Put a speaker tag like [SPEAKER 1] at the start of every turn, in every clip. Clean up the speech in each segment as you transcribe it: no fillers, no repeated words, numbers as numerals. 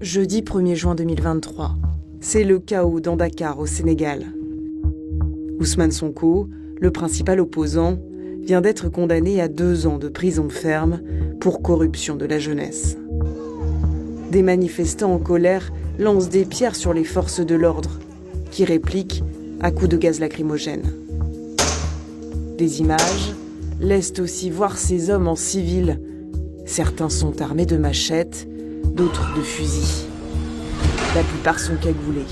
[SPEAKER 1] Jeudi 1er juin 2023. C'est le chaos dans Dakar, au Sénégal. Ousmane Sonko, le principal opposant, vient d'être condamné à 2 ans de prison ferme pour corruption de la jeunesse. Des manifestants en colère lancent des pierres sur les forces de l'ordre, qui répliquent à coups de gaz lacrymogène. Des images laissent aussi voir ces hommes en civil. Certains sont armés de machettes, d'autres de fusils. La plupart sont cagoulés.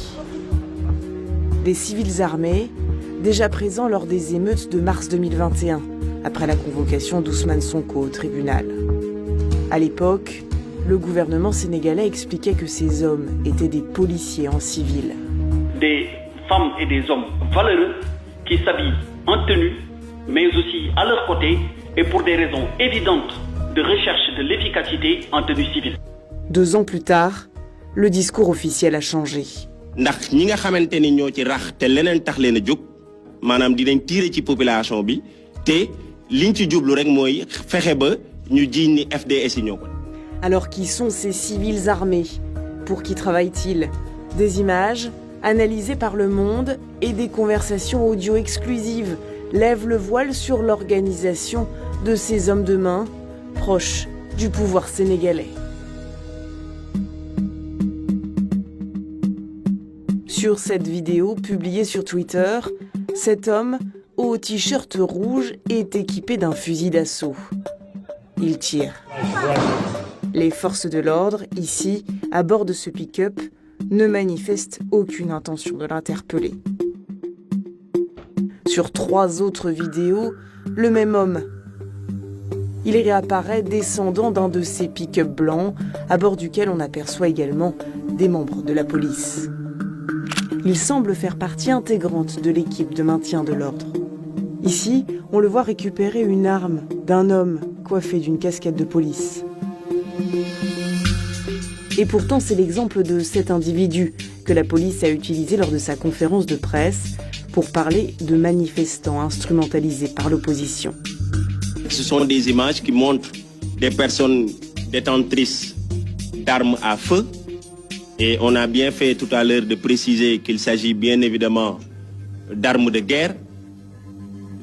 [SPEAKER 1] Des civils armés, déjà présents lors des émeutes de mars 2021, après la convocation d'Ousmane Sonko au tribunal. À l'époque, le gouvernement sénégalais expliquait que ces hommes étaient des policiers en civil.
[SPEAKER 2] Des femmes et des hommes valeureux qui s'habillent en tenue, mais aussi à leur côté et pour des raisons évidentes de recherche de l'efficacité en tenue civile.
[SPEAKER 1] 2 ans plus tard, le discours officiel a changé.
[SPEAKER 3] ndax ñi nga xamanteni ñoo ci rax te leneen tax leen a jóg maanaam dinañ tirer ci population bi te liñ ci jublu rek mooy fexe ba ñu jiiñ ni FDS yi ñoo ko.
[SPEAKER 1] Alors qui sont ces civils armés? Pour qui travaillent-ils? Des images analysées par Le Monde et des conversations audio exclusives lèvent le voile sur l'organisation de ces hommes de main proches du pouvoir sénégalais. Sur cette vidéo publiée sur Twitter, cet homme, au t-shirt rouge, est équipé d'un fusil d'assaut. Il tire. Les forces de l'ordre, ici, à bord de ce pick-up, ne manifestent aucune intention de l'interpeller. Sur 3 autres vidéos, le même homme. Il réapparaît descendant d'un de ces pick-up blancs, à bord duquel on aperçoit également des membres de la police. Il semble faire partie intégrante de l'équipe de maintien de l'ordre. Ici, on le voit récupérer une arme d'un homme coiffé d'une casquette de police. Et pourtant, c'est l'exemple de cet individu que la police a utilisé lors de sa conférence de presse pour parler de manifestants instrumentalisés par l'opposition.
[SPEAKER 3] Ce sont des images qui montrent des personnes détentrices d'armes à feu. Et on a bien fait tout à l'heure de préciser qu'il s'agit bien évidemment d'armes de guerre,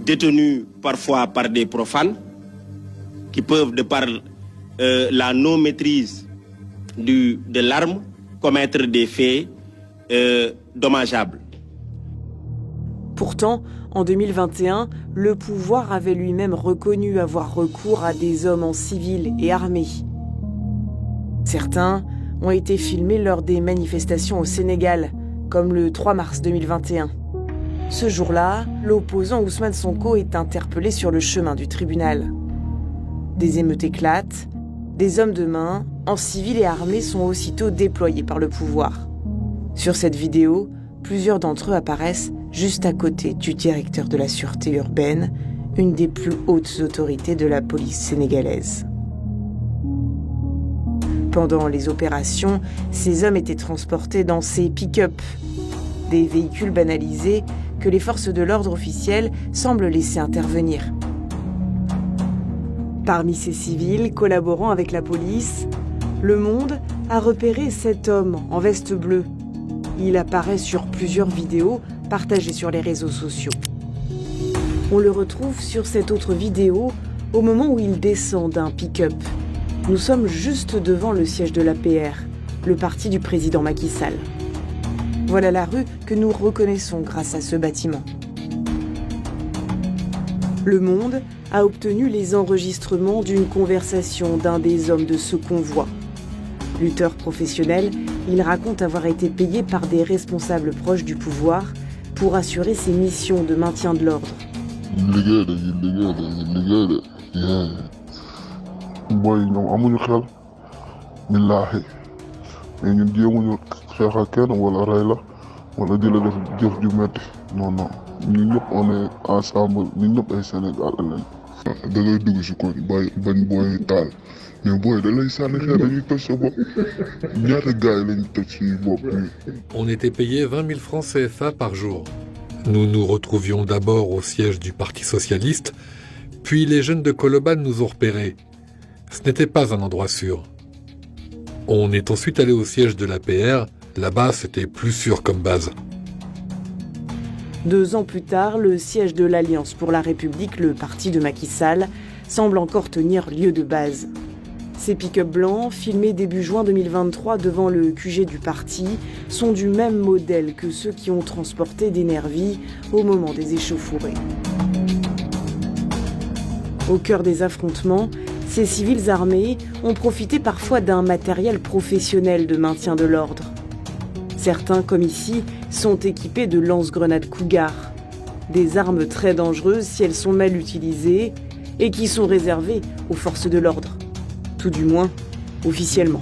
[SPEAKER 3] détenues parfois par des profanes, qui peuvent, de par la non-maîtrise de l'arme, commettre des faits dommageables.
[SPEAKER 1] Pourtant, en 2021, le pouvoir avait lui-même reconnu avoir recours à des hommes en civil et armés. Certains ont été filmés lors des manifestations au Sénégal, comme le 3 mars 2021. Ce jour-là, l'opposant Ousmane Sonko est interpellé sur le chemin du tribunal. Des émeutes éclatent, des hommes de main, en civil et armés, sont aussitôt déployés par le pouvoir. Sur cette vidéo, plusieurs d'entre eux apparaissent juste à côté du directeur de la sûreté urbaine, une des plus hautes autorités de la police sénégalaise. Pendant les opérations, ces hommes étaient transportés dans ces pick-up, des véhicules banalisés que les forces de l'ordre officielles semblent laisser intervenir. Parmi ces civils collaborant avec la police, Le Monde a repéré cet homme en veste bleue. Il apparaît sur plusieurs vidéos partagées sur les réseaux sociaux. On le retrouve sur cette autre vidéo au moment où il descend d'un pick-up. Nous sommes juste devant le siège de l'APR, le parti du président Macky Sall. Voilà la rue que nous reconnaissons grâce à ce bâtiment. Le Monde a obtenu les enregistrements d'une conversation d'un des hommes de ce convoi. Lutteur professionnel, il raconte avoir été payé par des responsables proches du pouvoir pour assurer ses missions de maintien de l'ordre.
[SPEAKER 4] boy ñoom amuñu xel billaahi mais ñun jéemuñu xeex ak kenn wala rey la wala di la def jëf ju metti non ñun ñëpp on est ensemble ñun ñëpp ay Sénégal lañ da ngay dugg si koñ bañ booy taal mais booy da lay sànni xeer dañuy toj sa bopp ñaata gars yi lañ toj suñu bopp nii.
[SPEAKER 5] On était payé 20 000 francs CFA par jour. Nous nous retrouvions d'abord au siège du Parti socialiste, puis les jeunes de Colobane nous ont repérés. Ce n'était pas un endroit sûr. On est ensuite allé au siège de l'APR. Là-bas, c'était plus sûr comme base.
[SPEAKER 1] 2 ans plus tard, le siège de l'Alliance pour la République, le parti de Macky Sall, semble encore tenir lieu de base. Ces pick-up blancs, filmés début juin 2023 devant le QG du parti, sont du même modèle que ceux qui ont transporté des nervis au moment des échauffourées. Au cœur des affrontements, ces civils armés ont profité parfois d'un matériel professionnel de maintien de l'ordre. Certains, comme ici, sont équipés de lance-grenades Cougar, des armes très dangereuses si elles sont mal utilisées et qui sont réservées aux forces de l'ordre, tout du moins officiellement.